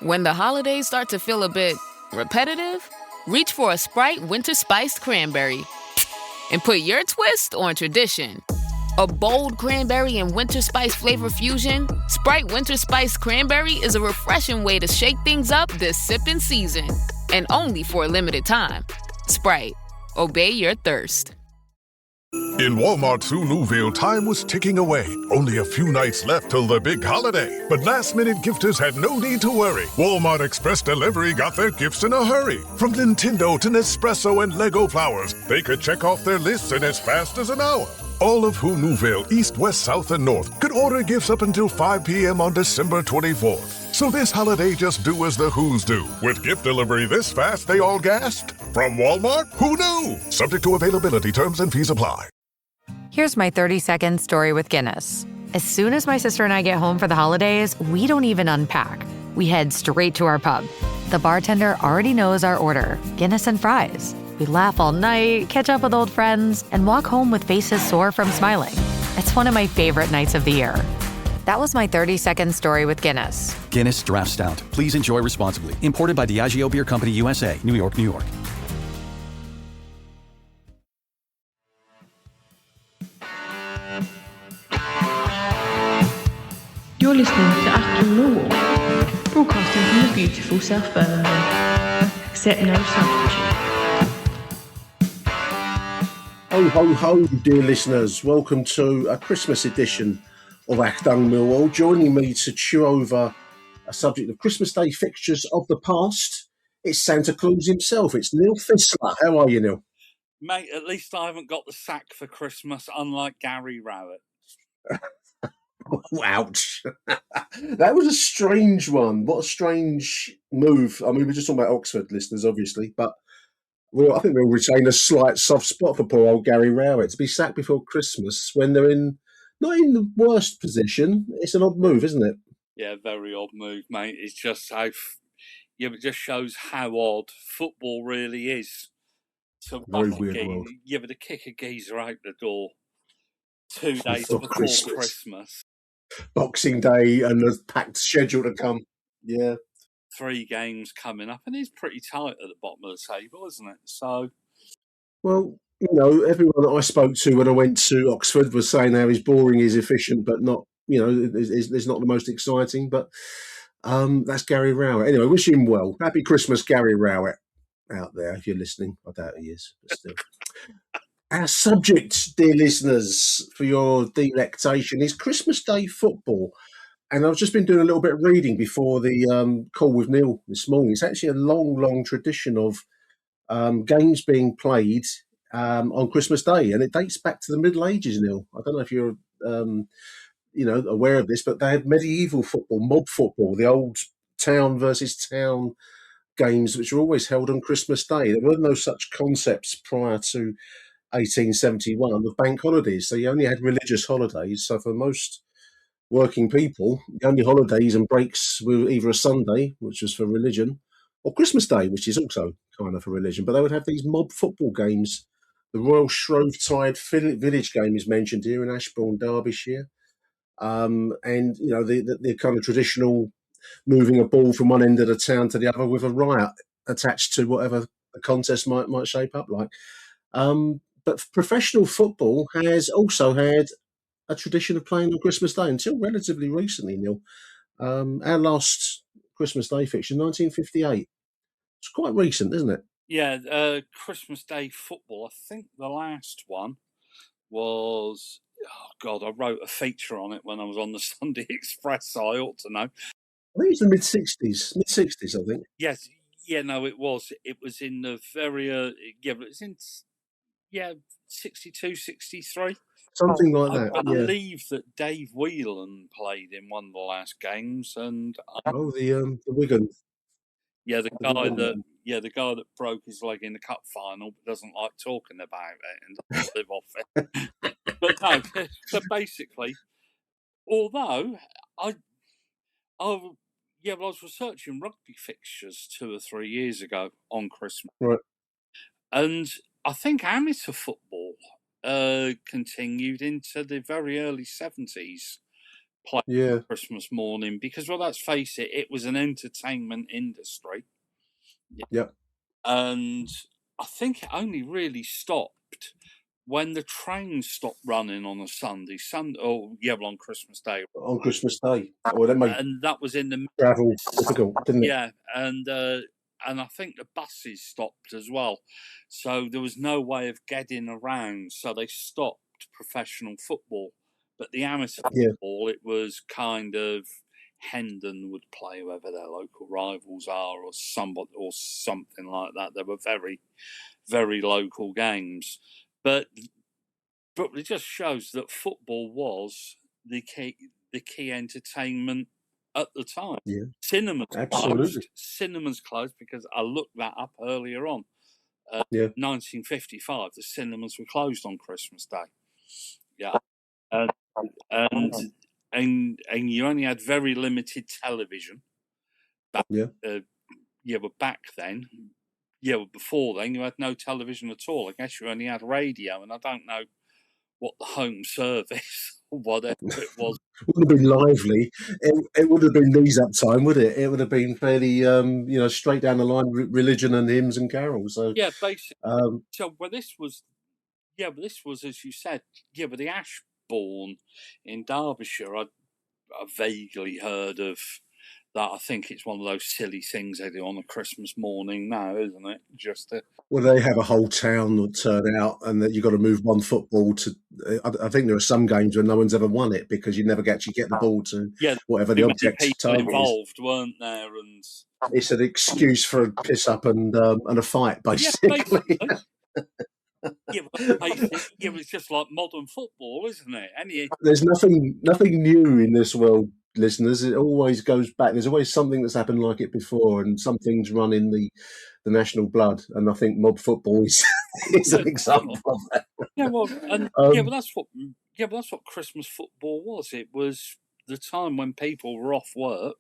When the holidays start to feel a bit repetitive, reach for a Sprite Winter Spiced Cranberry and put your twist on tradition. A bold cranberry and winter spice flavor fusion, Sprite Winter Spiced Cranberry is a refreshing way to shake things up this sipping season. And only for a limited time. Sprite. Obey your thirst. In Walmart Sue Newville, time was ticking away. Only a few nights left till the big holiday. But last-minute gifters had no need to worry. Walmart Express Delivery got their gifts in a hurry. From Nintendo to Nespresso and Lego flowers, they could check off their lists in as fast as an hour. All of Who Newville, East, West, South, and North could order gifts up until 5 p.m. on December 24th. So this holiday, just do as the Who's do. With gift delivery this fast, they all gasped. From Walmart, who knew? Subject to availability, terms and fees apply. Here's my 30-second story with Guinness. As soon as my sister and I get home for the holidays, we don't even unpack. We head straight to our pub. The bartender already knows our order, Guinness and fries. We laugh all night, catch up with old friends, and walk home with faces sore from smiling. It's one of my favorite nights of the year. That was my 30-second story with Guinness. Guinness Draft Stout. Please enjoy responsibly. Imported by Diageo Beer Company, USA, New York, New York. You're listening to Achtung, Millwall, broadcasting from the beautiful South Birmingham. Accept no substitute. Ho, ho, ho, dear listeners. Welcome to a Christmas edition of Achtung, Millwall. Joining me to chew over a subject of Christmas Day fixtures of the past, it's Santa Claus himself. It's Neil Fissler. How are you, Neil? Mate, at least I haven't got the sack for Christmas, unlike Gary Rowett. Ouch. That was a strange one. What a strange move. I mean, we're just talking about Oxford listeners, obviously, but I think we'll retain a slight soft spot for poor old Gary Rowett to be sacked before Christmas when they're not in the worst position. It's an odd move, isn't it? Yeah, very odd move, mate. It's just it just shows how odd football really is. Very weird world. To kick a geezer out the door 2 days Before before Christmas. Boxing Day and the packed schedule to come. Yeah. 3 games coming up, and he's pretty tight at the bottom of the table, isn't it? So, well, everyone that I spoke to when I went to Oxford was saying how he's boring, he's efficient, but not, it's not the most exciting. But that's Gary Rowett. Anyway, wish him well. Happy Christmas, Gary Rowett, out there, if you're listening. I doubt he is, but still. Our subject, dear listeners, for your delectation is Christmas Day football. And I've just been doing a little bit of reading before the call with Neil this morning. It's actually a long, long tradition of games being played on Christmas Day, and it dates back to the Middle Ages, Neil. I don't know if you're, aware of this, but they had medieval football, mob football, the old town versus town games, which were always held on Christmas Day. There were no such concepts prior to 1871 of bank holidays, so you only had religious holidays. So for most working people, the only holidays and breaks were either a Sunday, which was for religion, or Christmas Day, which is also kind of for religion. But they would have these mob football games. The Royal Shrovetide Village game is mentioned here in Ashbourne, Derbyshire. And, the kind of traditional moving a ball from one end of the town to the other with a riot attached to whatever the contest might shape up like. But professional football has also had a tradition of playing on Christmas Day until relatively recently, Neil. Our last Christmas Day fixture, 1958. It's quite recent, isn't it? Yeah, Christmas Day football. I think the last one was, I wrote a feature on it when I was on the Sunday Express, so I ought to know. I think it was the mid-60s, I think. Yes, it was. It was in the very, it was in, 62, 63. Something like that. I believe that Dave Whelan played in one of the last games, and the Wigan. Yeah, the guy that broke his leg in the cup final, but doesn't like talking about it and doesn't live off it. But no, so basically, although I was researching rugby fixtures 2 or 3 years ago on Christmas, right, and I think amateur football continued into the very early 70s play Yeah. Christmas morning because, well, let's face it, it was an entertainment industry. Yep. And I think it only really stopped when the trains stopped running on a Sunday, on Christmas Day. On Christmas Day. Well, that made And that was in the travel difficult, didn't it? Yeah, and I think the buses stopped as well, so there was no way of getting around. So they stopped professional football, but the amateur football, it was kind of Hendon would play whoever their local rivals are, or somebody or something like that. They were very, very local games, but it just shows that football was the key entertainment at the time. Yeah, Cinemas absolutely closed. Cinemas closed because I looked that up earlier on. 1955, the cinemas were closed on Christmas Day. Yeah, and you only had very limited television. But back then, before then, you had no television at all. I guess you only had radio, and I don't know what the home service or whatever it was. It would have been lively. It would have been knees up time, would it? It would have been fairly, straight down the line, religion and hymns and carols. So yeah, basically. This was, as you said, but the Ashbourne in Derbyshire, I vaguely heard of that. I think it's one of those silly things they do on a Christmas morning now, isn't it? Well, they have a whole town that turn out, and that you've got to move one football to. I think there are some games where no one's ever won it because you never actually get the ball to whatever the object target involved, weren't there? And it's an excuse for a piss up and a fight, basically. It's just like modern football, isn't it? There's nothing new in this world, listeners. It always goes back. There's always something that's happened like it before, and some things run in the national blood. And I think mob football is an example of that. But that's what Christmas football was. It was the time when people were off work,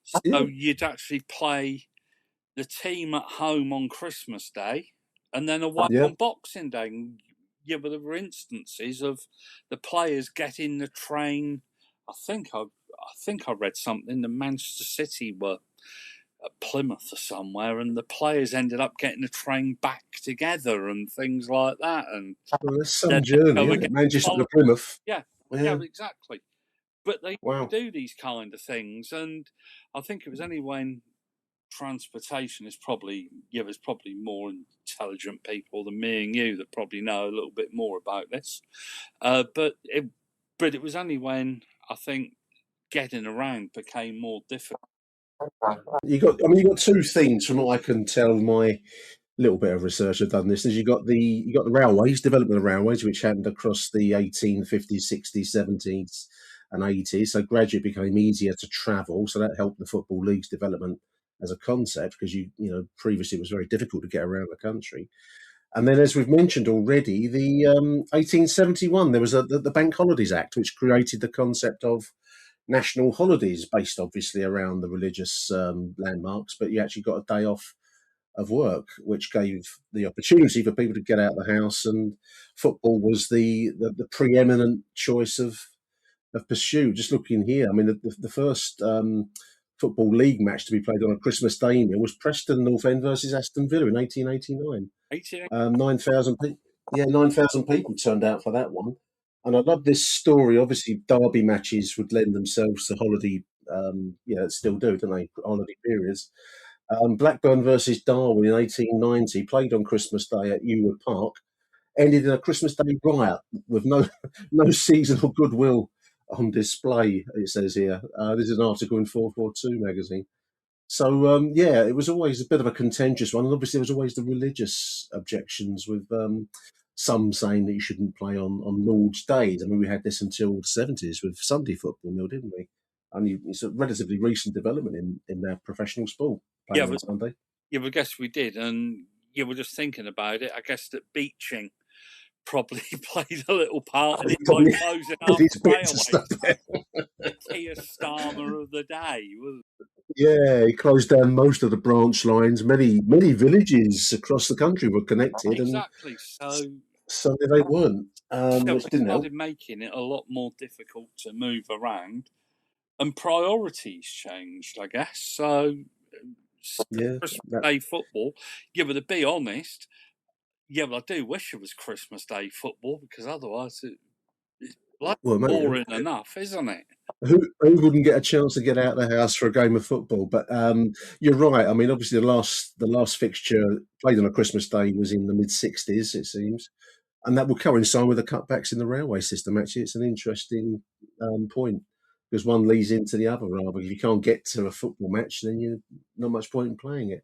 so you'd actually play the team at home on Christmas Day, and then away on Boxing Day. But there were instances of the players getting the train. I think I read something. The Manchester City were at Plymouth or somewhere, and the players ended up getting the train back together and things like that. And there's some journey, Manchester to Plymouth. Yeah, exactly. But they do these kind of things, and I think it was only when transportation is probably there's probably more intelligent people than me and you that probably know a little bit more about this. But it was only when I think getting around became more difficult. You got two themes from what I can tell. My little bit of research I've done this is you got the railways, development of railways, which happened across the 1850s, 60s, 70s, and 80s. So gradually it became easier to travel. So that helped the Football League's development as a concept, because previously it was very difficult to get around the country. And then, as we've mentioned already, the 1871 there was the Bank Holidays Act, which created the concept of national holidays based obviously around the religious landmarks, but you actually got a day off of work, which gave the opportunity for people to get out of the house, and football was the preeminent choice of pursuit. Just looking here, I mean, the first Football League match to be played on a Christmas Day meal was Preston North End versus Aston Villa in 1889. 9,000 people. Yeah, 9,000 people turned out for that one. And I love this story. Obviously, derby matches would lend themselves to holiday. Still do, don't they? Holiday periods. Blackburn versus Darwin in 1890, played on Christmas Day at Ewood Park, ended in a Christmas Day riot with no seasonal goodwill on display, it says here. This is an article in 442 magazine. So, it was always a bit of a contentious one. And obviously, there was always the religious objections with some saying that you shouldn't play on Lord's days. I mean, we had this until the 70s with Sunday football, didn't we? And it's a relatively recent development in their professional sport. On Sunday. Yeah, I guess we did. And we're just thinking about it. I guess that Beeching probably played a little part in it by closing up the railway. Kia Starmer of the day. Yeah, he closed down most of the branch lines. Many villages across the country were connected. Exactly. And suddenly they weren't. Which didn't help. Making it a lot more difficult to move around. and priorities changed, I guess. So, Yeah, Christmas Day football. Yeah, but to be honest, yeah, but I do wish it was Christmas Day football because otherwise it's like well, mate, boring enough, isn't it? who wouldn't get a chance to get out of the house for a game of football? But you're right. I mean, obviously, the last fixture played on a Christmas Day was in the mid-60s, it seems, and that will coincide with the cutbacks in the railway system. Actually, it's an interesting point because one leads into the other. Rather, if you can't get to a football match, then you're not much point in playing it.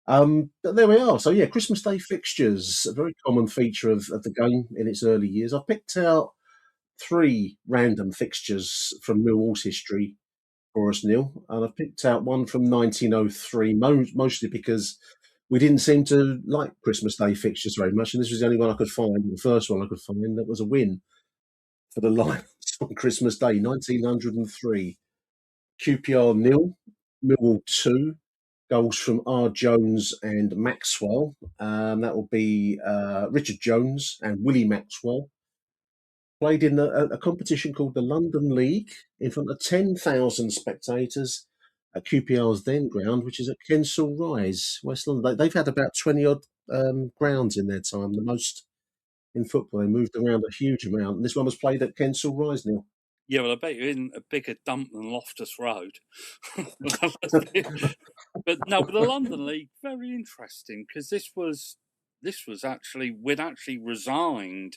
But there we are. So yeah, Christmas Day fixtures, a very common feature of the game in its early years. I picked out three random fixtures from Millwall's history for us, Neil, and I've picked out one from 1903, mostly because we didn't seem to like Christmas Day fixtures very much, and this was the only one I could find, the first one I could find that was a win for the Lions on Christmas Day, 1903. QPR 0, Millwall 2, goals from R. Jones and Maxwell. That will be Richard Jones and Willie Maxwell. Played in a competition called the London League in front of 10,000 spectators at QPR's then ground, which is at Kensal Rise, West London. They've had about 20 odd grounds in their time, the most in football. They moved around a huge amount. And this one was played at Kensal Rise, Neil. Yeah, well, I bet you're in a bigger dump than Loftus Road. But no, but the London League, very interesting because this was actually we'd actually resigned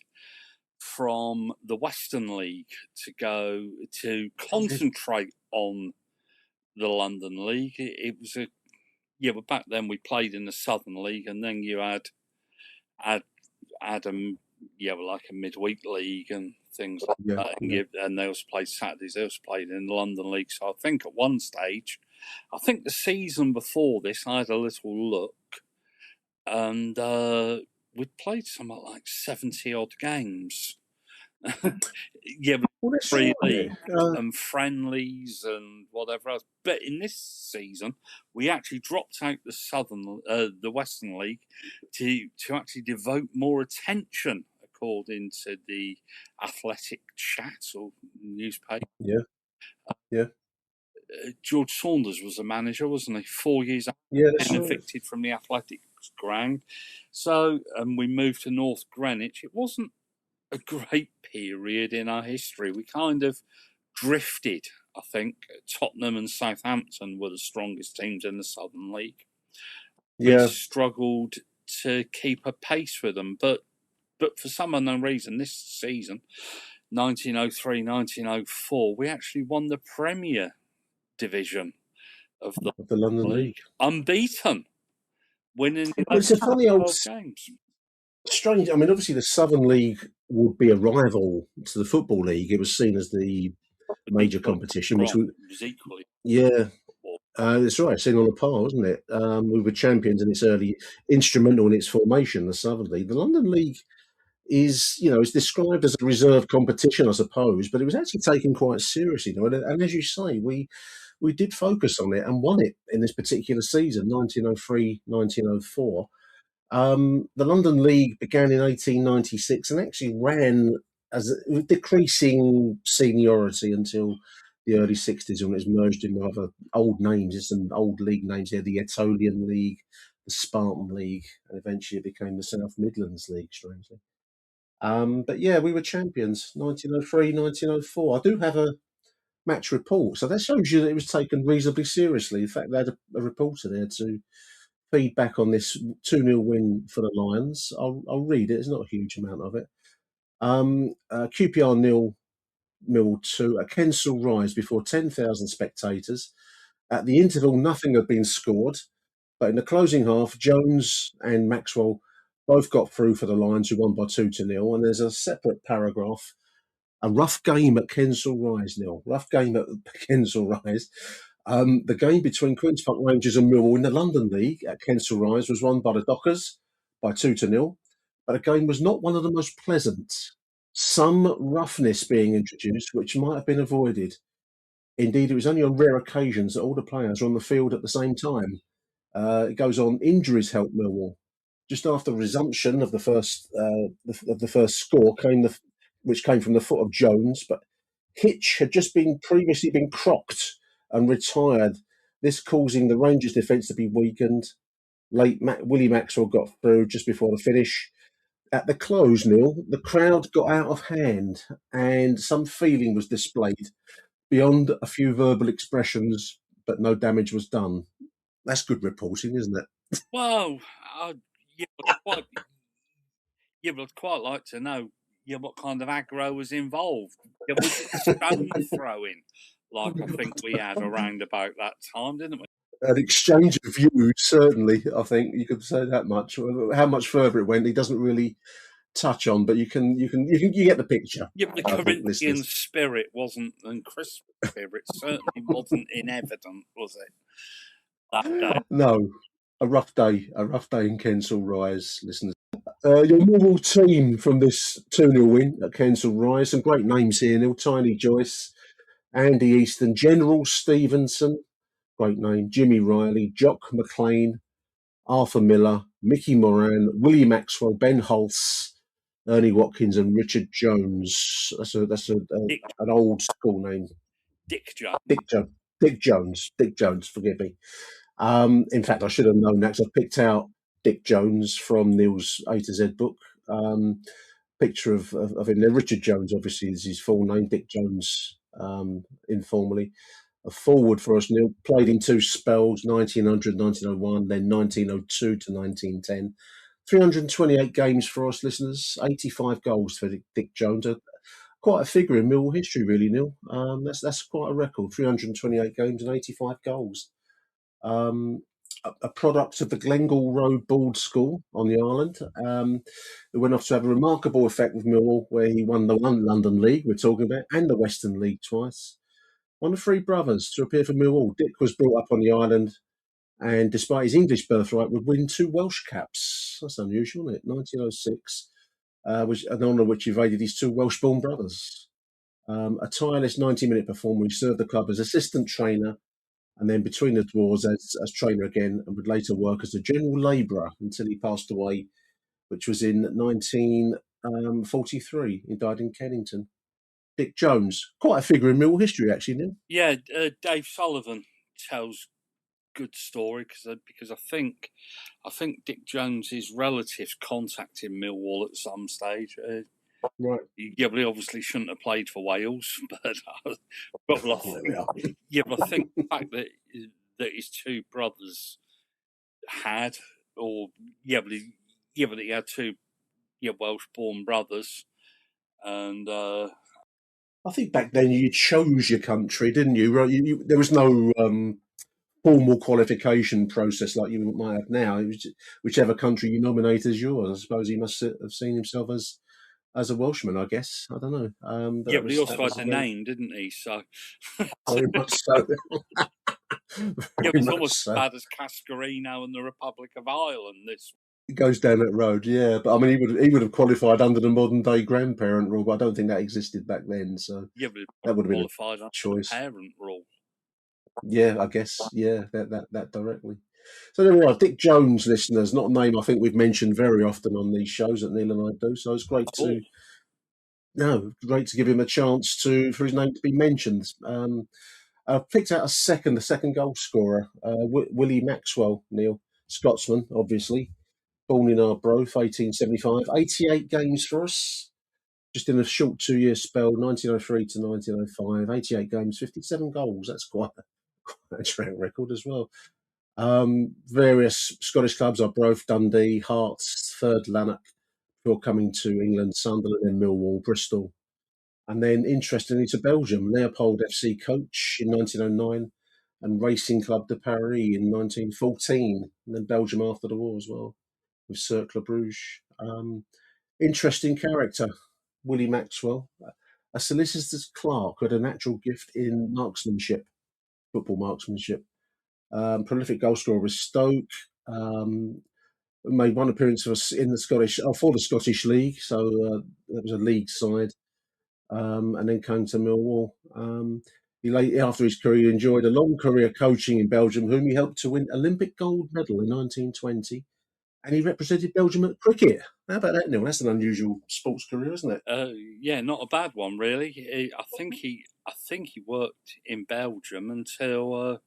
from the Western League to go to concentrate on the London League. It was but back then we played in the Southern League, and then you had like a midweek league and things like that. And they also played Saturdays. They also played in the London League. So I think at one stage, I think the season before this, I had a little look, and we'd played something like 70 odd games. Free league and friendlies and whatever else. But in this season, we actually dropped out the Western League to actually devote more attention, according to the Athletic Chat or newspaper. Yeah. George Saunders was the manager, wasn't he? 4 years after being evicted from the Athletics ground. So, we moved to North Greenwich. It wasn't a great period in our history. We kind of drifted, I think. Tottenham and Southampton were the strongest teams in the Southern League. We struggled to keep a pace with them, but for some unknown reason, this season, 1903, 1904, we actually won the Premier Division of the London League. Unbeaten, winning it's a funny old games. Strange. I mean, obviously, the Southern League would be a rival to the Football League. It was seen as the major competition, which was equally. That's right. Seen on a par, wasn't it? We were champions in its early, instrumental in its formation. The Southern League, the London League, is described as a reserve competition, I suppose, but it was actually taken quite seriously. And as you say, we did focus on it and won it in this particular season, 1903, 1904. The London League began in 1896 and actually ran as a decreasing seniority until the early 60s when it was merged in with other old names. There's some old league names here, the Etolian League, the Spartan League, and eventually it became the South Midlands League, strangely. But yeah, we were champions, 1903, 1904. I do have a match report, so that shows you that it was taken reasonably seriously. In fact, they had a reporter there to feedback on this 2-0 win for the Lions. I'll read it. There's not a huge amount of it. QPR 0, Millwall 2 at Kensal Rise before 10,000 spectators. At the interval, nothing had been scored, but in the closing half, Jones and Maxwell both got through for the Lions, who won by 2-0. And there's a separate paragraph. A rough game at Kensal Rise, Neil. Rough game at Kensal Rise. The game between Queen's Park Rangers and Millwall in the London League at Kensal Rise was won by the Dockers by 2-0. But the game was not one of the most pleasant. Some roughness being introduced, which might have been avoided. Indeed, it was only on rare occasions that all the players were on the field at the same time. It goes on, injuries helped Millwall. Just after resumption of the first score which came from the foot of Jones, but Hitch had just previously been crocked and retired, this causing the Rangers' defence to be weakened. Willie Maxwell got through just before the finish. At the close, Neil, the crowd got out of hand and some feeling was displayed beyond a few verbal expressions, but no damage was done. That's good reporting, isn't it? Well, I'd quite like to know what kind of aggro was involved. Was it stone throwing, like I think we had around about that time, didn't we? An exchange of views, certainly. I think you could say that much. How much further it went, he doesn't really touch on, but you get the picture. Yeah, but the Corinthian spirit wasn't, and Christmas spirit certainly wasn't in evidence, was it? That day. No, a rough day in Kensal Rise, listeners. Your Millwall team from this 2-0 win at Kensal Rise, some great names here, Neil. Tiny Joyce, Andy Easton, General Stevenson, great name, Jimmy Riley, Jock McLean, Arthur Miller, Mickey Moran, Willie Maxwell, Ben Holtz, Ernie Watkins, and Richard Jones. That's an old school name. Dick Jones. Dick Jones. Forgive me. In fact, I should have known that because I picked out Dick Jones from Neil's A to Z book. Picture of him there. Richard Jones, obviously, is his full name. Dick Jones, informally. A forward for us, Neil. Played in 2 spells, 1900, 1901, then 1902 to 1910. 328 games for us, listeners. 85 goals for Dick Jones. Quite a figure in Millwall history, really, Neil. That's quite a record. 328 games and 85 goals. A product of the Glengall Road Board School on the island. It went off to have a remarkable effect with Millwall, where he won the London League we're talking about and the Western League twice. One of 3 brothers to appear for Millwall. Dick was brought up on the island and, despite his English birthright, would win 2 Welsh caps. That's unusual, isn't it? 1906, was an honour which evaded his 2 Welsh-born brothers. A tireless 90-minute performer, he served the club as assistant trainer and then between the wars as trainer again, and would later work as a general labourer until he passed away, which was in 1943. He died in Kennington. Dick Jones, quite a figure in Millwall history, actually, Neil. Yeah, Dave Sullivan tells good story because I think Dick Jones's relatives contacted Millwall at some stage. Right. Yeah, but he obviously shouldn't have played for Wales. But I think the fact that his 2 brothers had, but he had 2 Welsh-born brothers, and I think back then you chose your country, didn't you? There was no formal qualification process like you might have now. It was whichever country you nominate as yours. I suppose he must have seen himself as a Welshman, I guess. I don't know. But he also had a name, didn't he? So very much so. It's almost as bad as Cascarino and the Republic of Ireland. It goes down that road, yeah. But I mean, he would have qualified under the modern day grandparent rule, but I don't think that existed back then. So but that would have been qualified a choice. Under the parent rule. Yeah, I guess. Yeah, that directly. So there we are. Dick Jones, listeners, not a name I think we've mentioned very often on these shows that Neil and I do. So it's great to give him a chance for his name to be mentioned. I picked out the second goal scorer, Willie Maxwell, Neil, Scotsman, obviously, born in Arbroath, 1875, 88 games for us, just in a short 2-year spell, 1903 to 1905, 88 games, 57 goals. That's quite a track record as well. Various Scottish clubs, Arbroath, Dundee, Hearts, Third Lanark, before coming to England, Sunderland, and Millwall, Bristol. And then, interestingly, to Belgium, Leopold FC coach in 1909 and Racing Club de Paris in 1914. And then Belgium after the war as well, with Cercle Bruges. Interesting character, Willie Maxwell, a solicitor's clerk who had a natural gift in marksmanship, football marksmanship. Prolific goalscorer with Stoke. Made one appearance for the Scottish League, so that was a league side. And then came to Millwall. After his career, he enjoyed a long career coaching in Belgium, whom he helped to win Olympic gold medal in 1920. And he represented Belgium at cricket. How about that, Neil? That's an unusual sports career, isn't it? Yeah, not a bad one, really. I think he I think he worked in Belgium until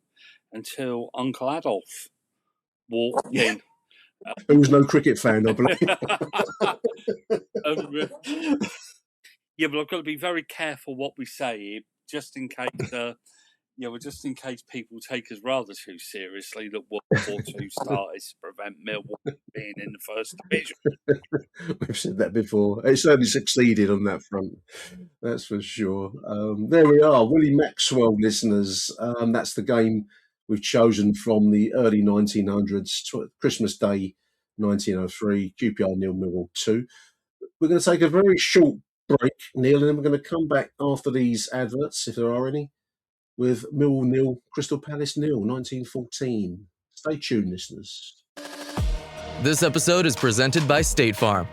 Uncle Adolf walked in. Who was no cricket fan, I believe. Yeah, but I've got to be very careful what we say, just in case. Just in case people take us rather too seriously that World War II started to prevent Millwall being in the first division. We've said that before. It certainly succeeded on that front. That's for sure. There we are, Willie Maxwell, listeners. That's the game we've chosen from the early 1900s, Christmas Day 1903, QPR 0, Millwall 2. We're going to take a very short break, Neil, and then we're going to come back after these adverts, if there are any, with Millwall 0, Crystal Palace 0, 1914. Stay tuned, listeners. This episode is presented by State Farm.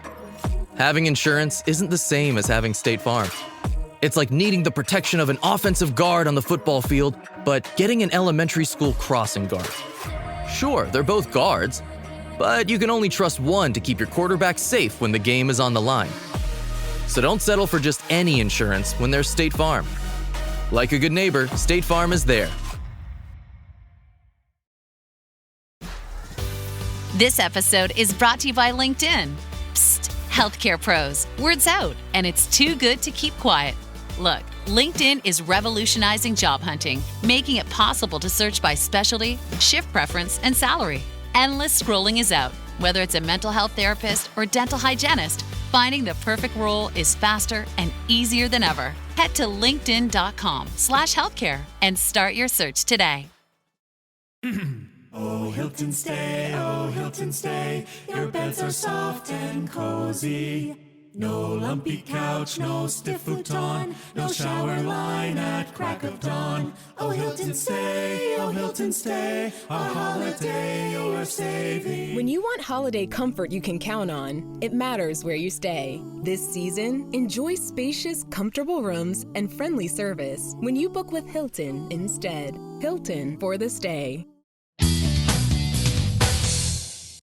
Having insurance isn't the same as having State Farm. It's like needing the protection of an offensive guard on the football field, but getting an elementary school crossing guard. Sure, they're both guards, but you can only trust one to keep your quarterback safe when the game is on the line. So don't settle for just any insurance when there's State Farm. Like a good neighbor, State Farm is there. This episode is brought to you by LinkedIn. Psst, healthcare pros, word's out, and it's too good to keep quiet. Look, LinkedIn is revolutionizing job hunting, making it possible to search by specialty, shift preference, and salary. Endless scrolling is out. Whether it's a mental health therapist or dental hygienist, finding the perfect role is faster and easier than ever. Head to linkedin.com/healthcare and start your search today. Oh, Hilton Stay, oh, Hilton Stay, your beds are soft and cozy. No lumpy couch, no stiff futon, no shower line at crack of dawn. Oh, Hilton Stay, a holiday you're saving. When you want holiday comfort you can count on, it matters where you stay. This season, enjoy spacious, comfortable rooms and friendly service when you book with Hilton instead. Hilton for the stay.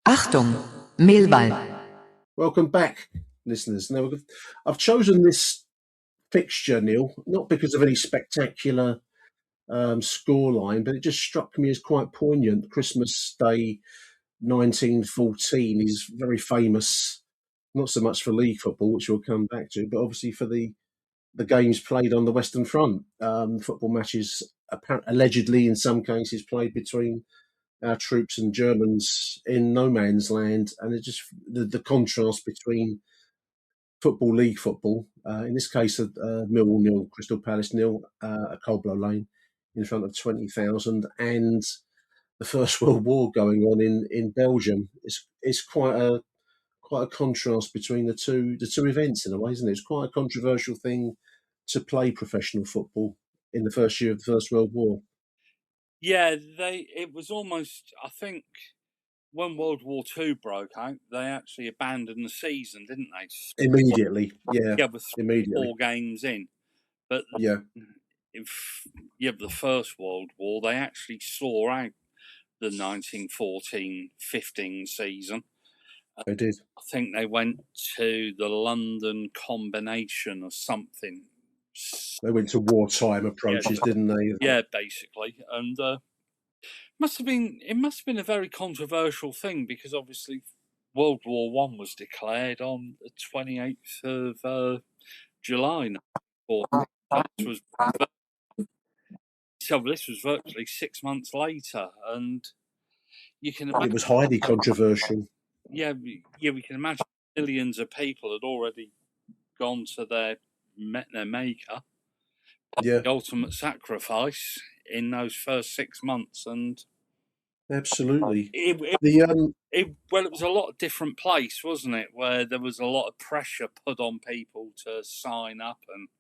Achtung, Millwall. Welcome back, listeners. Now, I've chosen this fixture, Neil, not because of any spectacular scoreline, but it just struck me as quite poignant. Christmas Day 1914 is very famous, not so much for league football, which we'll come back to, but obviously for the games played on the Western Front. Football matches, allegedly in some cases, played between our troops and Germans in no man's land, and it just the contrast between football, league football, in this case, Millwall 0, Crystal Palace 0, at Coldblow Lane, in front of 20,000, and the First World War going on in Belgium. It's quite a contrast between the two events in a way, isn't it? It's quite a controversial thing to play professional football in the first year of the First World War. Yeah, it was almost, I think, when World War II broke out, they actually abandoned the season, didn't they? Immediately, yeah. Yeah, with 4 games in. But the First World War, they actually saw out the 1914-15 season. They did. I think they went to the London Combination or something. They went to wartime approaches, didn't they? Yeah, basically. And it must have been a very controversial thing, because obviously World War I was declared on the 28th of July. So this was virtually 6 months later, and you can imagine it was highly controversial. Yeah, we can imagine millions of people had already gone to met their maker. Yeah, the ultimate sacrifice in those first 6 months, and absolutely. It was a lot of different place, wasn't it? Where there was a lot of pressure put on people to sign up, and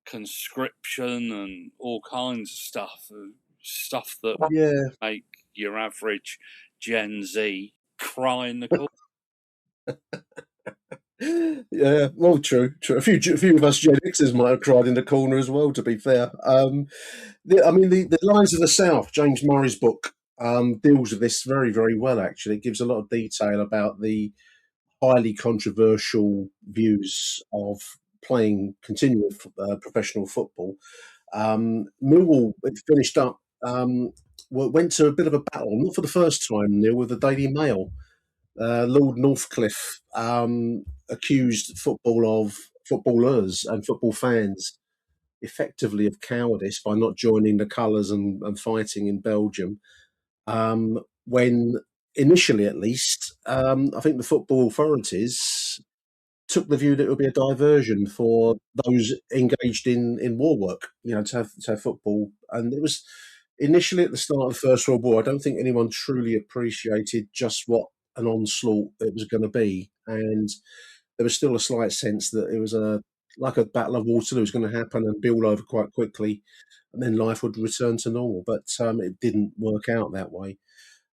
conscription, and all kinds of stuff that make your average Gen Z cry in the corner. Yeah, well, true. A few of us Gen Xers might have cried in the corner as well, to be fair. The Lines of the South, James Murray's book, deals with this very, very well, actually. It gives a lot of detail about the highly controversial views of playing continual professional football. Millwall it finished up. Went to a bit of a battle, not for the first time, Neil, with the Daily Mail. Lord Northcliffe accused footballers and football fans effectively of cowardice by not joining the colours and fighting in Belgium. When initially, at least, I think the football authorities took the view that it would be a diversion for those engaged in war work, to have football. And it was initially at the start of the First World War, I don't think anyone truly appreciated just what an onslaught it was going to be. And there was still a slight sense that it was like a Battle of Waterloo was going to happen and be all over quite quickly, and then life would return to normal. But it didn't work out that way.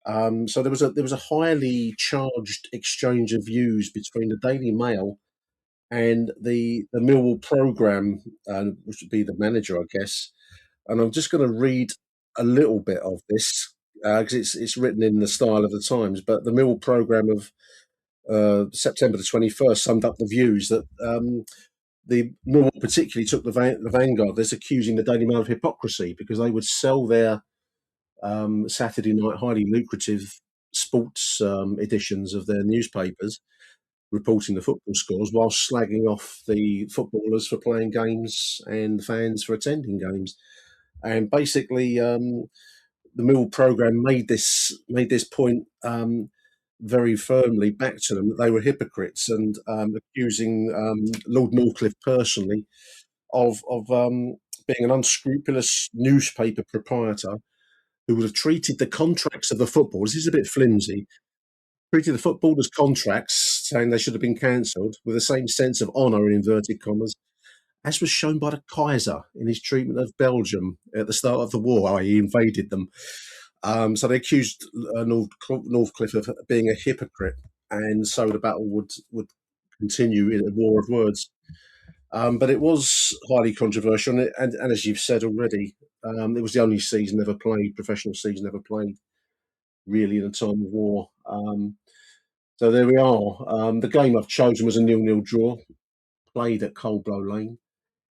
So there was a highly charged exchange of views between the Daily Mail and the Millwall programme, which would be the manager, I guess. And I'm just going to read a little bit of this because it's written in the style of the Times. But the Millwall programme of September the 21st summed up the views that the Millwall particularly took the vanguard. There's accusing the Daily Mail of hypocrisy because they would sell their Saturday night highly lucrative sports editions of their newspapers reporting the football scores while slagging off the footballers for playing games and fans for attending games. And basically, the Millwall programme made this point very firmly back to them that they were hypocrites and accusing Lord Northcliffe personally of being an unscrupulous newspaper proprietor who would have treated the contracts of the footballers, this is a bit flimsy, treated the footballers' contracts, saying they should have been cancelled, with the same sense of honour, in inverted commas, as was shown by the Kaiser in his treatment of Belgium at the start of the war, i.e. he invaded them. So they accused Northcliffe of being a hypocrite, and so the battle would continue in a war of words. But it was highly controversial, and as you've said already, it was the only season ever played, professional season ever played, really, in a time of war. So there we are. The game I've chosen was a 0-0 draw, played at Coldblow Lane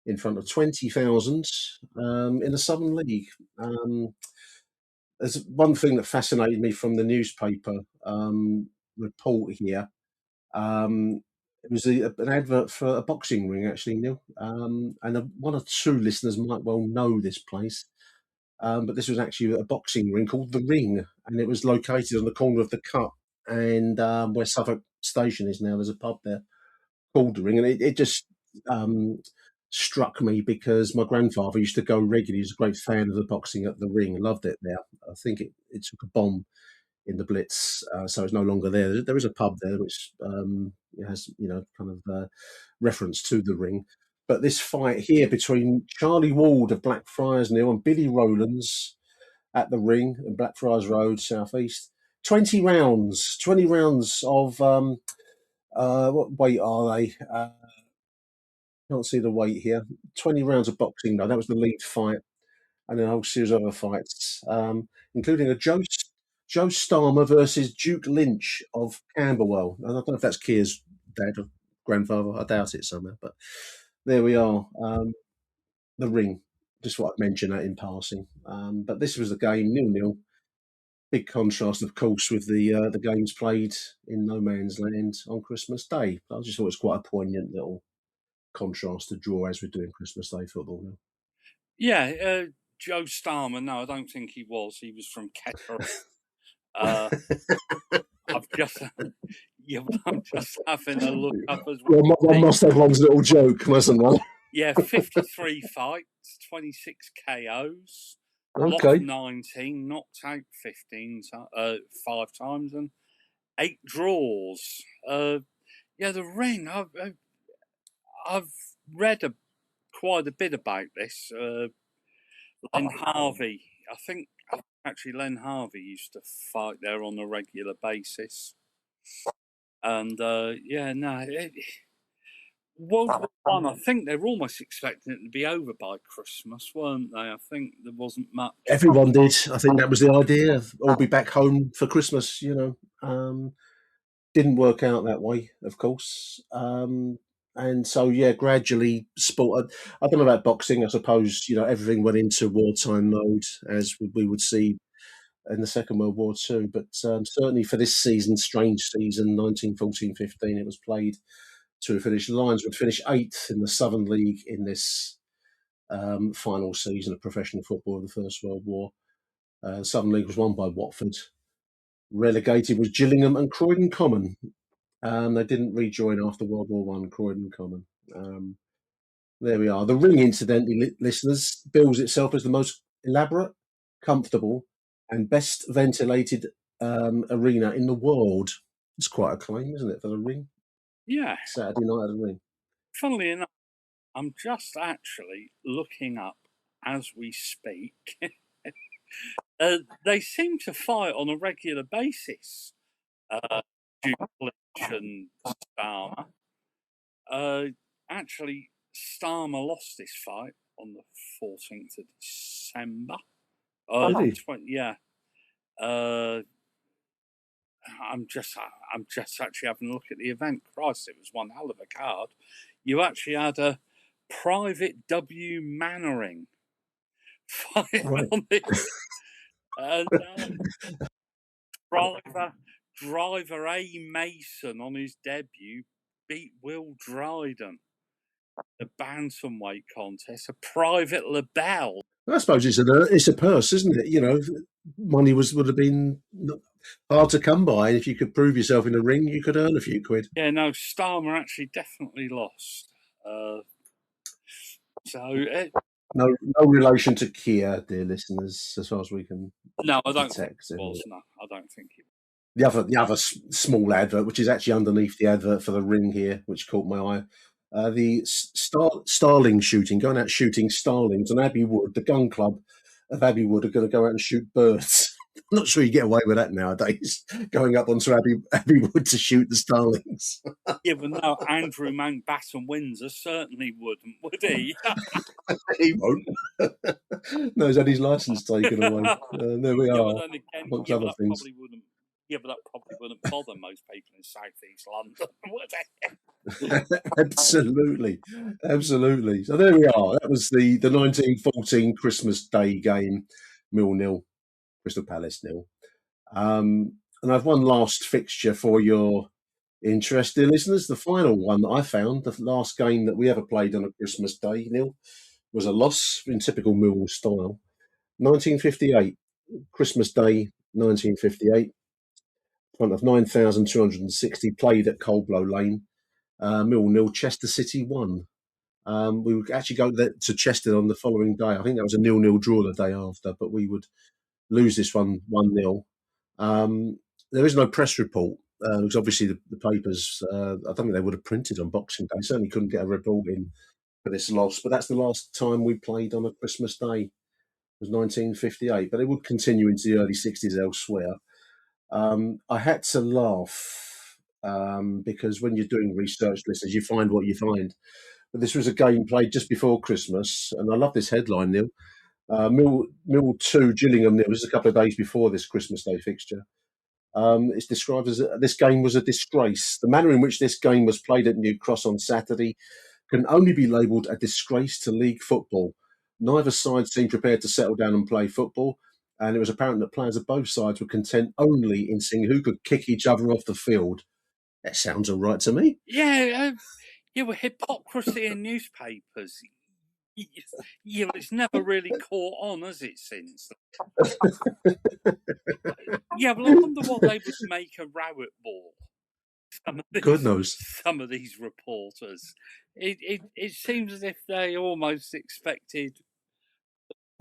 in front of 20,000 in the Southern League. There's one thing that fascinated me from the newspaper report here. It was an advert for a boxing ring, actually, Neil. And one or two listeners might well know this place. But this was actually a boxing ring called The Ring, and it was located on the corner of the Cut and where Suffolk Station is now. There's a pub there called The Ring, and it just struck me because my grandfather used to go regularly. He was a great fan of the boxing at The Ring, loved it there. I think it took a bomb in the Blitz, so it's no longer there. There is a pub there which has, kind of reference to The Ring. But this fight here between Charlie Ward of Blackfriars, Neil, and Billy Rowlands at The Ring in Blackfriars Road, South East. 20 rounds of, what weight are they? Can't see the weight here. 20 rounds of boxing, though. That was the lead fight. And then a whole series of other fights, including a Joe Starmer versus Duke Lynch of Camberwell. I don't know if that's Keir's dad or grandfather. I doubt it somehow. But there we are. The Ring. Just what I'd mention that in passing. But this was the game, 0-0. Big contrast, of course, with the games played in no man's land on Christmas Day. I just thought it was quite a poignant little contrast to draw as we're doing Christmas Day football now. Yeah, Joe Starmer. No, I don't think he was. He was from Kettering. I'm just having a look up as well. One must have one's little joke, mustn't one? Yeah, 53 fights, 26 KOs, okay. Lost 19, knocked out 5 times, and 8 draws. The Ring. I've read quite a bit about this. Len Harvey. I think actually Len Harvey used to fight there on a regular basis. And World War I think they were almost expecting it to be over by Christmas, weren't they? I think there wasn't much. Everyone did. I think that was the idea. All be back home for Christmas, Didn't work out that way, of course. and so gradually sport. I don't know about boxing. I suppose everything went into wartime mode, as we would see in the Second World War too. But certainly for this season, strange season, 1914-15, it was played to a finish. The Lions would finish 8th in the Southern League in this final season of professional football of the First World War. Southern League was won by Watford. Relegated was Gillingham and Croydon Common. They didn't rejoin after World War One. Croydon Common. There we are. The Ring, incidentally, listeners, bills itself as the most elaborate, comfortable, and best ventilated arena in the world. It's quite a claim, isn't it, for the Ring? Yeah. Saturday night at the Ring. Funnily enough, I'm just actually looking up as we speak. They seem to fight on a regular basis. Duklich and Starmer. Actually, Starmer lost this fight on the 14th of December. Yeah. I'm just actually having a look at the event. Christ, it was one hell of a card. You actually had a Private W. Mannering fight on this. And Driver A. Mason on his debut beat Will Dryden. The bantamweight contest, a Private LaBelle. I suppose it's a purse, isn't it? Money would have been hard to come by, and if you could prove yourself in the ring, you could earn a few quid. Yeah, no, Starmer actually definitely lost. No relation to Kia, dear listeners, as far as we can. No, I don't think it was. No, I don't think it was. The other small advert, which is actually underneath the advert for the Ring here, which caught my eye. The starling shooting, going out shooting starlings on Abbey Wood. The gun club of Abbey Wood are going to go out and shoot birds. I'm not sure you get away with that nowadays, going up onto Abbey Wood to shoot the starlings. Yeah, but no, Andrew Mountbatten Windsor certainly wouldn't, would he? He won't. No, he's had his licence taken away. There we are. But then again, that probably wouldn't bother most people in South East London, would it? Absolutely. So there we are. That was the 1914 Christmas Day game, Mill 0, Crystal Palace 0. And I've one last fixture for your interest, dear listeners. The final one that I found, the last game that we ever played on a Christmas Day, Neil, was a loss in typical Millwall style. 1958, Christmas Day, 1958. Front of 9,260, played at Coldblow Lane. Mill 0, Chester City 1. We would actually go to Chester on the following day. I think that was a 0-0 draw the day after, but we would lose this one 1-0. There is no press report because obviously the papers, I don't think they would have printed on Boxing Day. Certainly couldn't get a report in for this loss. But that's the last time we played on a Christmas Day. It was 1958, but it would continue into the early 60s elsewhere. I had to laugh because when you're doing research, listeners, you find what you find. But this was a game played just before Christmas, and I love this headline, Neil. Mill 2, Gillingham 0. This is a couple of days before this Christmas Day fixture. It's described as this game was a disgrace. The manner in which this game was played at New Cross on Saturday can only be labelled a disgrace to league football. Neither side seemed prepared to settle down and play football, and it was apparent that players of both sides were content only in seeing who could kick each other off the field. That sounds all right to me. Yeah, with hypocrisy in newspapers. Yeah, it's never really caught on, has it, since? Yeah, but I wonder what they would make a Rowett Ball. God knows. Some of these reporters. It seems as if they almost expected...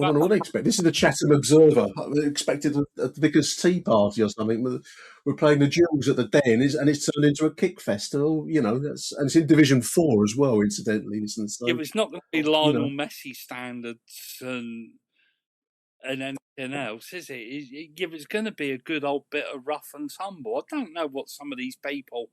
I don't know what they expect. This is the Chatham Observer. They expected a Vicar's Tea Party or something. We're playing the Jewels at the Den, and it's turned into a kick festival. And it's in Division 4 as well, incidentally. So, yeah, but it's not going to be Lionel Messi standards and anything else, is it? It's going to be a good old bit of rough and tumble. I don't know what some of these people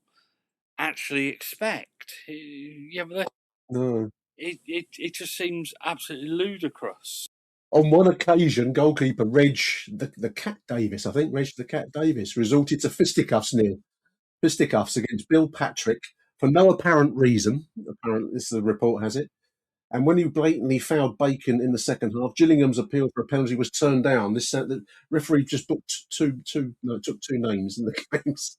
actually expect. Yeah, but no. It just seems absolutely ludicrous. On one occasion, goalkeeper Reg the Cat Davis, resorted to fisticuffs, Neil. Fisticuffs against Bill Patrick for no apparent reason. Apparently, this the report has it. And when he blatantly fouled Bacon in the second half, Gillingham's appeal for a penalty was turned down. The referee just booked took two names in the games.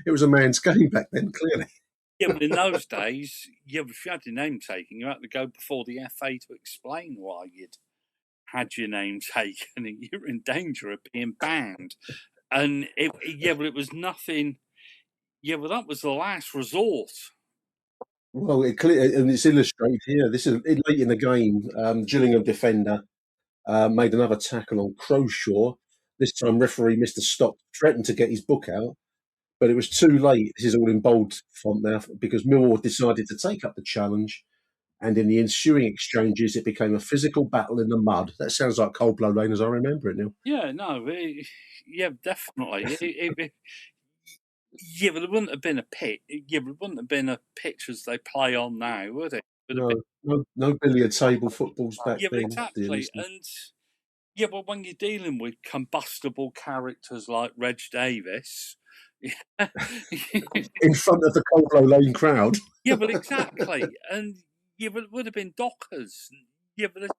It was a man's game back then, clearly. Yeah, but in those days, if you had your name taken, you had to go before the FA to explain why you'd had your name taken, and you were in danger of being banned. And but it was nothing. Yeah, but that was the last resort. Well, and it's illustrated here. This is late in the game. Gillingham defender made another tackle on Crowshaw. This time, referee Mr. Stock threatened to get his book out, but it was too late. This is all in bold font now because Millwall decided to take up the challenge, and in the ensuing exchanges, it became a physical battle in the mud. That sounds like Cold Blow Lane as I remember it, Neil. Yeah, no, definitely. Yeah, but it wouldn't have been a pitch. Yeah, but it wouldn't have been a pitch as they play on now, would it? No billiard table footballs back then. Exactly. And but when you're dealing with combustible characters like Reg Davis, in front of the Cold Blow Lane crowd. Yeah, but exactly, and but it would have been Dockers. Yeah, but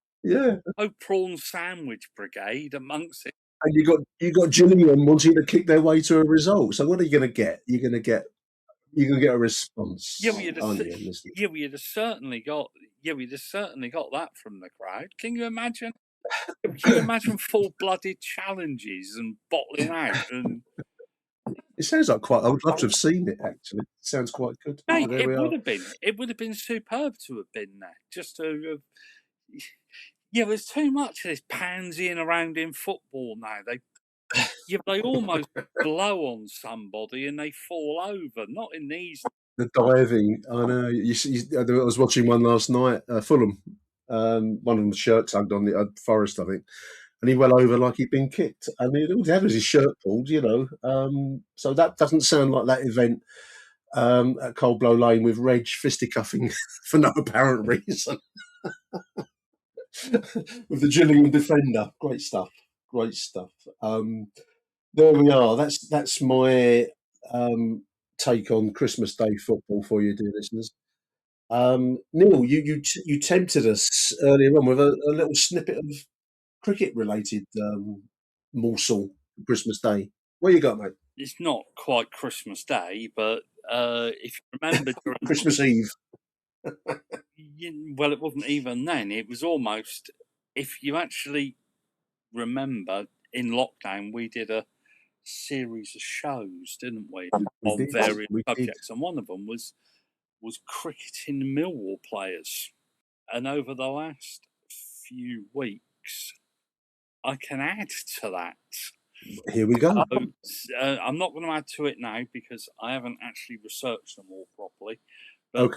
no prawn sandwich brigade amongst it. And you got Gillingham wanting to kick their way to a result. So what are you going to get? You're going to get a response. Yeah, you'd have certainly got. Yeah, we'd have certainly got that from the crowd. Can you imagine? Can you imagine full-blooded challenges and bottling out? And it sounds like I would love to have seen it. Actually, it sounds quite good. Mate, it would have been. It would have been superb to have been there. Just to. There's too much of this pansying around in football now. They almost blow on somebody and they fall over. Not in these. The diving. I know. I was watching one last night. Fulham. One of them shirts hugged on the Forest, I think, and he went over like he'd been kicked. I mean, all he had was his shirt pulled, So that doesn't sound like that event at Cold Blow Lane with Reg fisticuffing for no apparent reason. With the Gillingham defender. Great stuff. There we are. That's my take on Christmas Day football for you, dear listeners. Neil, you tempted us earlier on with a little snippet of cricket-related morsel for Christmas Day. What you got, mate? It's not quite Christmas Day, but if you remember... Christmas Eve. Well, it wasn't even then. It was almost... If you actually remember, in lockdown, we did a series of shows, didn't we? On various subjects, and one of them was cricketing Millwall players. And over the last few weeks, I can add to that. Here we go. I'm not going to add to it now because I haven't actually researched them all properly. But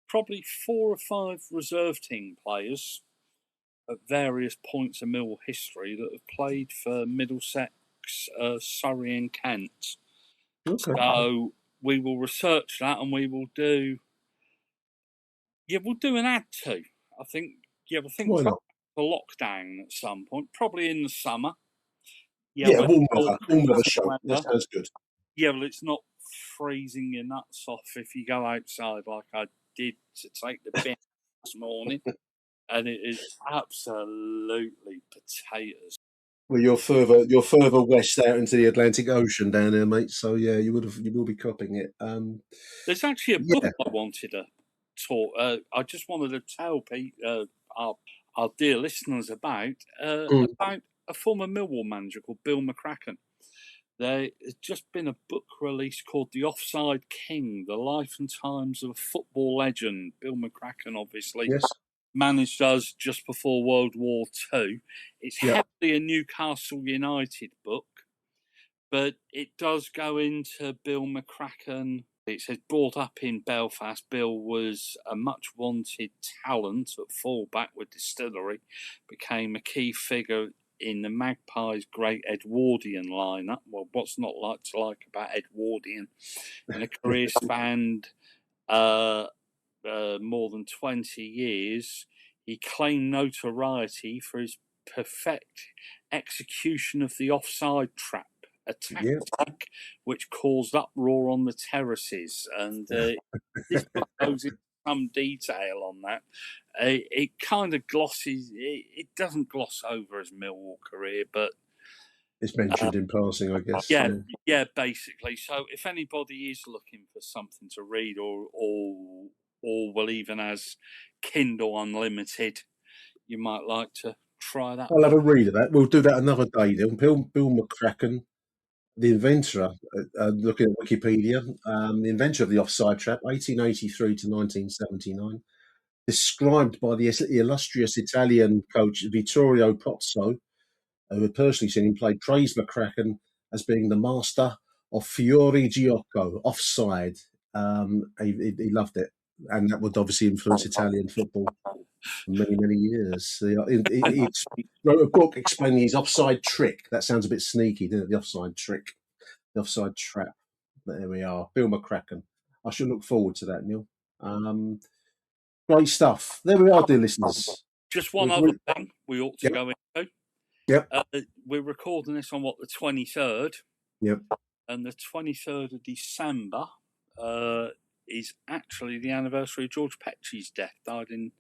probably 4 or 5 reserve team players at various points of Millwall history that have played for Middlesex, Surrey and Kent. Okay. So we will research that and we will do... Yeah, we'll do an ad too. I think why not? For lockdown at some point, probably in the summer. Warm weather show. That sounds good. Yeah, well, it's not freezing your nuts off if you go outside like I did to take the bin this morning, and it is absolutely potatoes. Well, you're further west out into the Atlantic Ocean down there, mate. So yeah, you will be copping it. There's actually a book I wanted to talk. I just wanted to tell our dear listeners about a former Millwall manager called Bill McCracken. There has just been a book released called The Offside King, The Life and Times of a Football Legend. Bill McCracken, obviously, managed us just before World War II. It's heavily a Newcastle United book, but it does go into Bill McCracken. It says, brought up in Belfast, Bill was a much-wanted talent at fullback with Distillery, became a key figure in the Magpies' great Edwardian lineup. Well, what's not to like about Edwardian? And a career spanned more than 20 years. He claimed notoriety for his perfect execution of the offside trap a tactic which caused uproar on the terraces. And this book goes into some detail on that. It kind of glosses, it doesn't gloss over his Millwall career, but it's mentioned in passing, I guess. Yeah, basically. So if anybody is looking for something to read, or will even as Kindle Unlimited, you might like to try that. I'll have a read of that. We'll do that another day. Then Bill McCracken, the inventor, looking at Wikipedia, the inventor of the offside trap, 1883 to 1979, described by the illustrious Italian coach Vittorio Pozzo, who had personally seen him play, praised McCracken as being the master of Fiori Gioco, offside. He loved it, and that would obviously influence Italian football for many, many years. He wrote a book explaining his offside trick. That sounds a bit sneaky, doesn't it? The offside trick, the offside trap. But there we are. Bill McCracken. I should look forward to that, Neil. Great stuff. There we are, dear listeners. Just one other thing we ought to go into. Yep. We're recording this on the 23rd. Yep. And the 23rd of December is actually the anniversary of George Petchey's death. Died in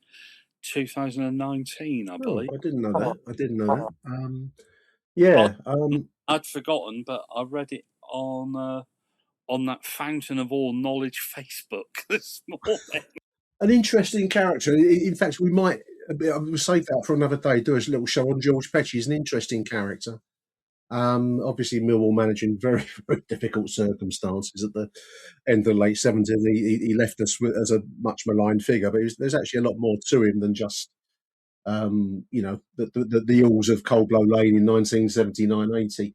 2019, I believe. I didn't know that. I'd forgotten, but I read it on that Fountain of All Knowledge Facebook this morning. An interesting character. In fact, we might we'll save that for another day. Do a little show on George Petchey. He's an interesting character. Obviously, Millwall managing very, very difficult circumstances at the end of the late 70s. He left us as a much maligned figure, but there's actually a lot more to him than just the ills of Coldblow Lane in 1979-80.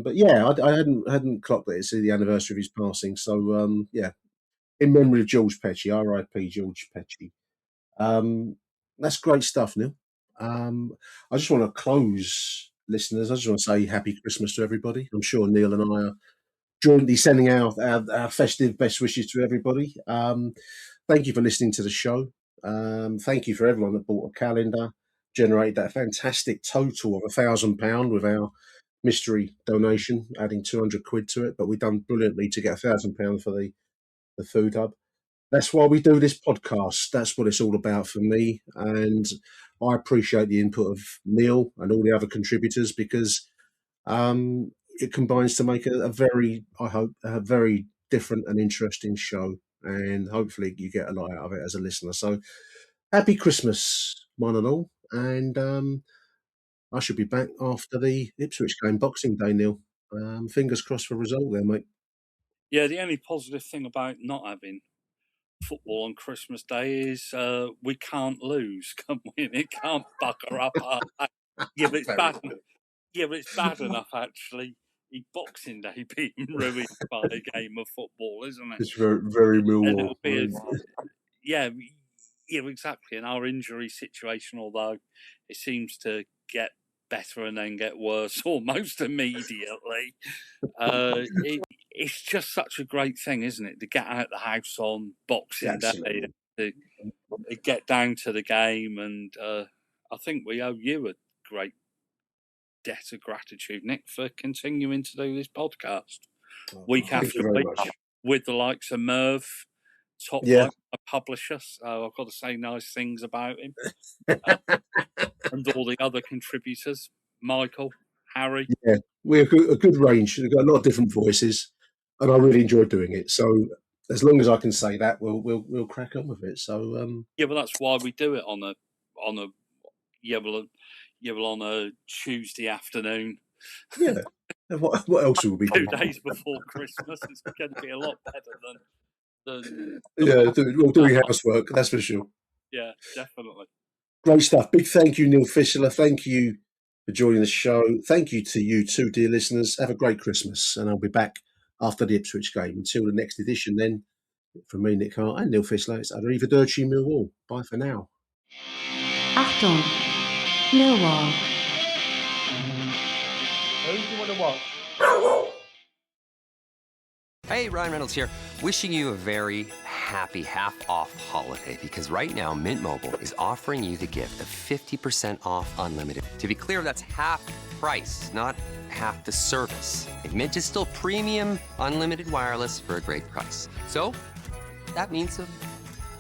But yeah, I hadn't clocked that it's the anniversary of his passing. So in memory of George Petchey, R.I.P. George Petchey. That's great stuff, Neil. I just want to close, listeners. I just want to say Happy Christmas to everybody. I'm sure Neil and I are jointly sending out our festive best wishes to everybody. Thank you for listening to the show. Thank you for everyone that bought a calendar, generated that fantastic total of £1,000 with our mystery donation, adding 200 quid to it. But we've done brilliantly to get £1,000 for the Food Hub. That's why we do this podcast. That's what it's all about for me. And I appreciate the input of Neil and all the other contributors, because it combines to make a very different and interesting show. And hopefully you get a lot out of it as a listener. So happy Christmas, one and all. And I should be back after the Ipswich game, Boxing Day, Neil. Fingers crossed for a result there, mate. Yeah, the only positive thing about not having football on Christmas Day is we can't lose, can we? And it can't bucker up. But it's bad. Yeah, but it's bad enough actually. Boxing Day being ruined by a game of football, isn't it? It's very, very Millwall. Yeah, exactly. And our injury situation, although it seems to get better and then get worse almost immediately, it's just such a great thing, isn't it? To get out the house on Boxing Day, to get down to the game, and I think we owe you a great debt of gratitude, Nick, for continuing to do this podcast week after week with the likes of Merv, top bloke, a publisher. So I've got to say nice things about him, and all the other contributors, Michael, Harry. Yeah, we're a good range. We've got a lot of different voices, and I really enjoy doing it. So as long as I can say that, we'll crack on with it. So but that's why we do it on a Tuesday afternoon. Yeah. What else will we do? 2 days before Christmas. It's going to be a lot better than doing housework. That's for sure. Yeah, definitely. Great stuff. Big thank you, Neil Fissler. Thank you for joining the show. Thank you to you too, dear listeners. Have a great Christmas, and I'll be back after the Ipswich game. Until the next edition, then, from me, Nick Hart, and Neil Fissler, it's Arrivederci Millwall. Bye for now. Achtung, Millwall. Who do you want to watch? Hey, Ryan Reynolds here, wishing you a very happy half-off holiday because right now Mint Mobile is offering you the gift of 50% off unlimited. To be clear, that's half price, not half the service. And Mint is still premium unlimited wireless for a great price. So that means a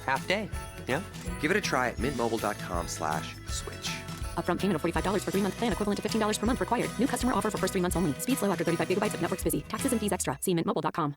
half day. Yeah? Give it a try at mintmobile.com/switch. Upfront payment of $45 for 3-month plan equivalent to $15 per month required. New customer offer for first 3 months only. Speed slow after 35 gigabytes if network's busy. Taxes and fees extra. See mintmobile.com.